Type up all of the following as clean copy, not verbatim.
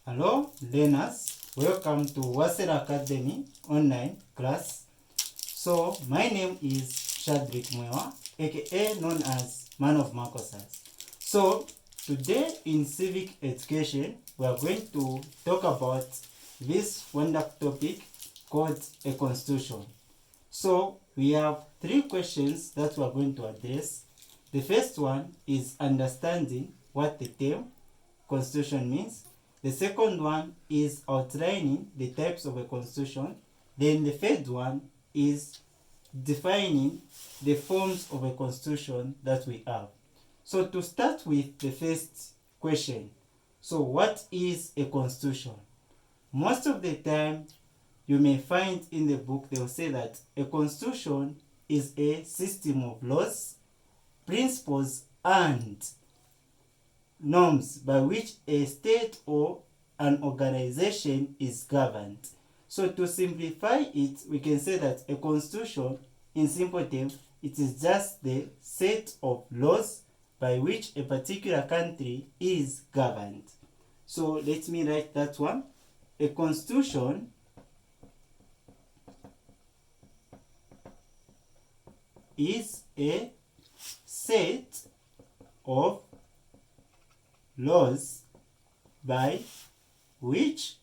Hello learners, welcome to Wasera Academy online class. So my name is Shadrick Mwewa, aka known as Man of Marcosas. So today in civic education we are going to talk about this wonderful topic called a constitution. So we have three questions that we are going to address. The first one is understanding what the term constitution means. The second one is outlining the types of a constitution. Then the third one is defining the forms of a constitution that we have. So to start with the first question, so what is a constitution? Most of the time you may find in the book they will say that a constitution is a system of laws, principles, and norms by which a state or an organization is governed. So to simplify it, we can say that a constitution, in simple terms, it is just the set of laws by which a particular country is governed. So let me write that one. A constitution is a set of laws by which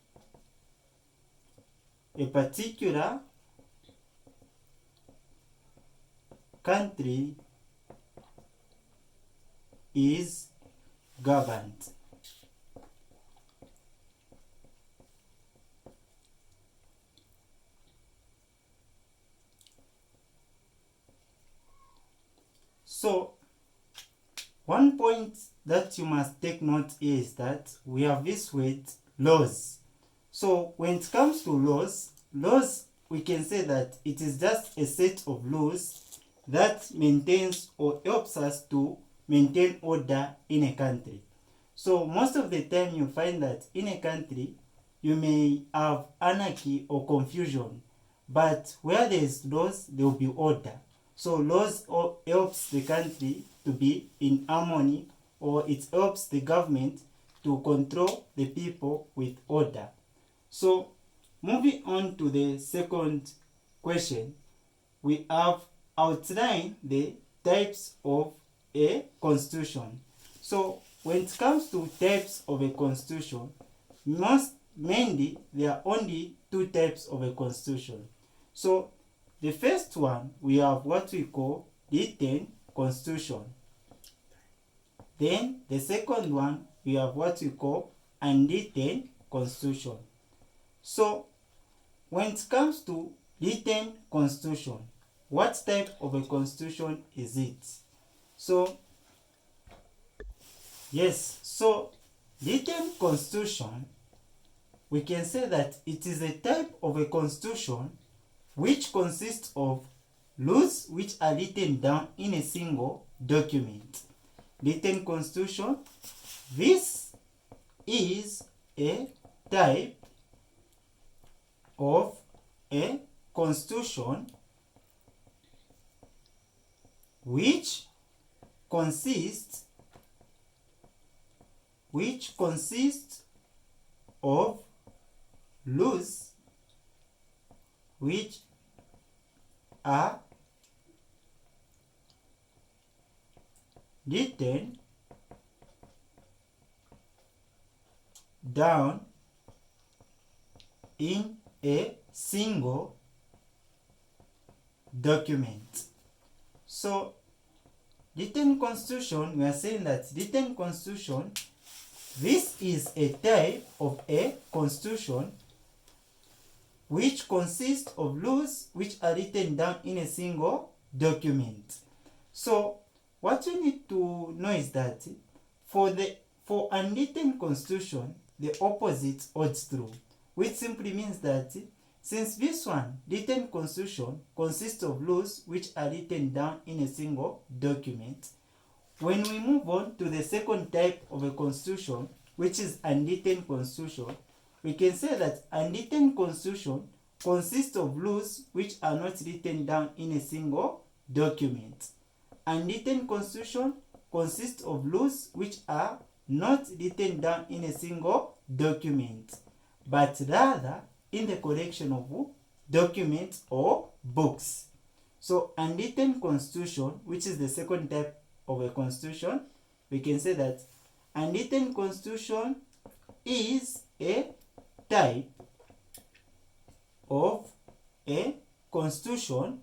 a particular country is governed. So one point that you must take note is that we have this word laws. So when it comes to laws, we can say that it is just a set of laws that maintains or helps us to maintain order in a country. So most of the time you find that in a country you may have anarchy or confusion, but where there is laws there will be order. So laws helps the country to be in harmony, or it helps the government to control the people with order. So moving on to the second question, we have outlined the types of a constitution. So when it comes to types of a constitution, mainly there are only two types of a constitution. So the first one, we have what we call written constitution. Then the second one, we have what we call unwritten constitution. So when it comes to written constitution, what type of a constitution is it? So yes, so written constitution, we can say that it is a type of a constitution which consists of laws which are written down in a single document. Written constitution, this is a type of a constitution which consists of laws which are written down in a single document. So written constitution, we are saying that written constitution, this is a type of a constitution which consists of laws which are written down in a single document. So what you need to know is that for unwritten constitution, the opposite holds true, which simply means that since this one, written constitution, consists of laws which are written down in a single document, when we move on to the second type of a constitution, which is unwritten constitution, we can say that unwritten constitution consists of laws which are not written down in a single document. Unwritten constitution consists of laws which are not written down in a single document, but rather in the collection of documents or books. So unwritten constitution, which is the second type of a constitution, we can say that unwritten constitution is a type of a constitution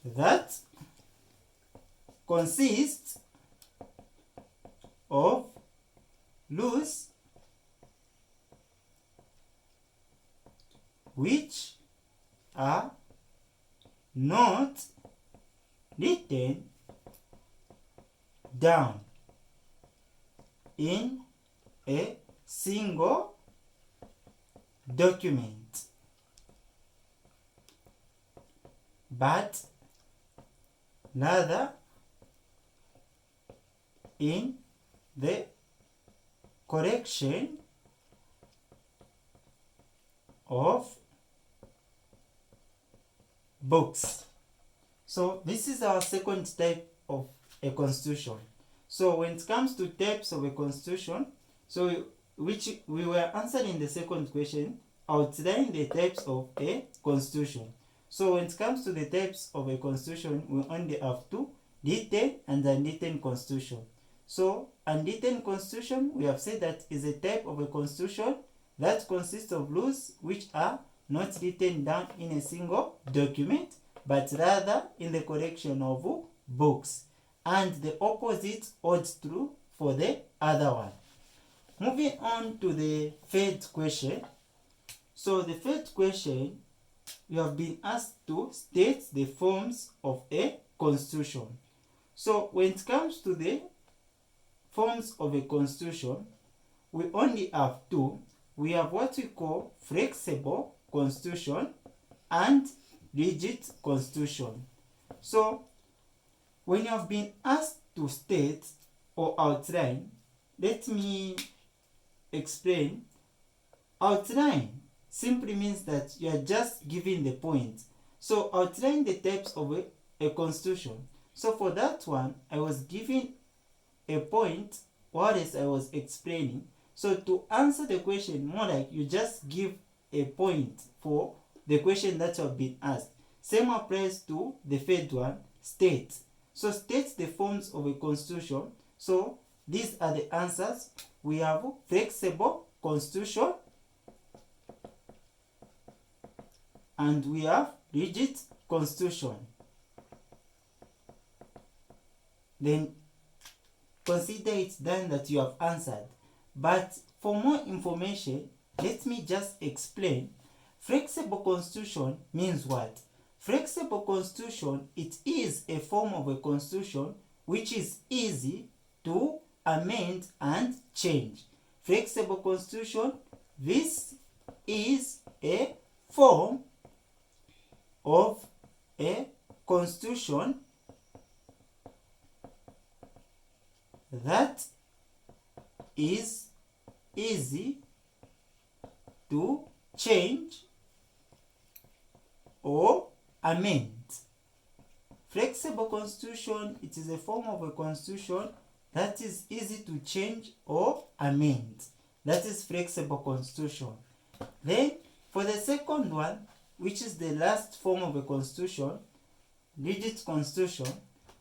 that consists of laws which are not written down in a single document, but rather in the collection of books. So this is our second type of a constitution. So when it comes to types of a constitution, which we were answering in the second question, outline the types of a constitution. So when it comes to the types of a constitution, we only have two: written and unwritten constitution. So unwritten constitution, we have said that is a type of a constitution that consists of laws which are not written down in a single document, but rather in the collection of books. And the opposite holds true for the other one. Moving on to the third question. So the third question, you have been asked to state the forms of a constitution. So when it comes to the forms of a constitution, we only have two. We have what we call flexible constitution and rigid constitution. So when you have been asked to state or outline, let me explain. Outline simply means that you are just giving the point. So outline the types of a constitution. So for that one, I was giving a point whilst I was explaining. So to answer the question, more like you just give a point for the question that you have been asked. Same applies to the third one, state. So state the forms of a constitution. So these are the answers. We have flexible constitution and we have rigid constitution. Then consider it done that you have answered. But for more information, let me just explain. Flexible constitution means what? Flexible constitution, it is a form of a constitution which is easy to amend and change. Flexible constitution, this is a form of a constitution that is easy to change or amend. Flexible constitution, it is a form of a constitution that is easy to change or amend. That is flexible constitution. Then for the second one, which is the last form of a constitution, rigid constitution.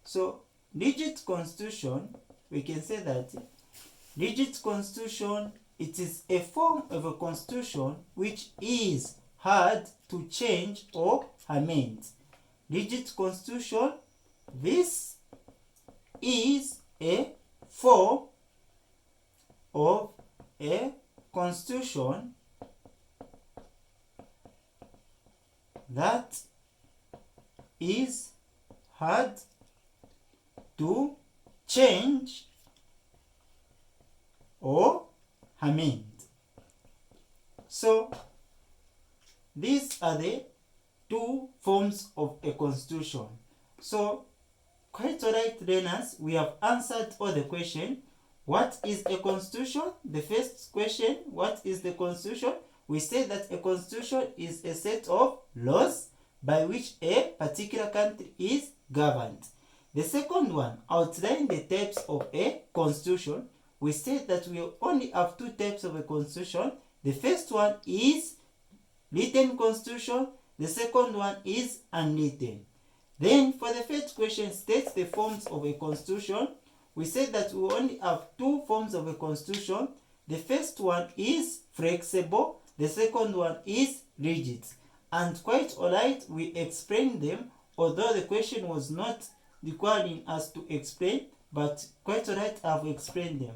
So rigid constitution, we can say that rigid constitution, it is a form of a constitution which is hard to change or amend. Rigid constitution, this is a form of a constitution that is hard to change or amend. So these are the two forms of a constitution. So quite alright, learners, we have answered all the questions. What is a constitution? The first question, what is the constitution? We say that a constitution is a set of laws by which a particular country is governed. The second one, outline the types of a constitution. We said that we only have two types of a constitution. The first one is written constitution. The second one is unwritten. Then for the first question, states the forms of a constitution. We said that we only have two forms of a constitution. The first one is flexible. The second one is rigid. And quite alright, we explained them, although the question was not requiring us to explain, but quite alright, I've explained them.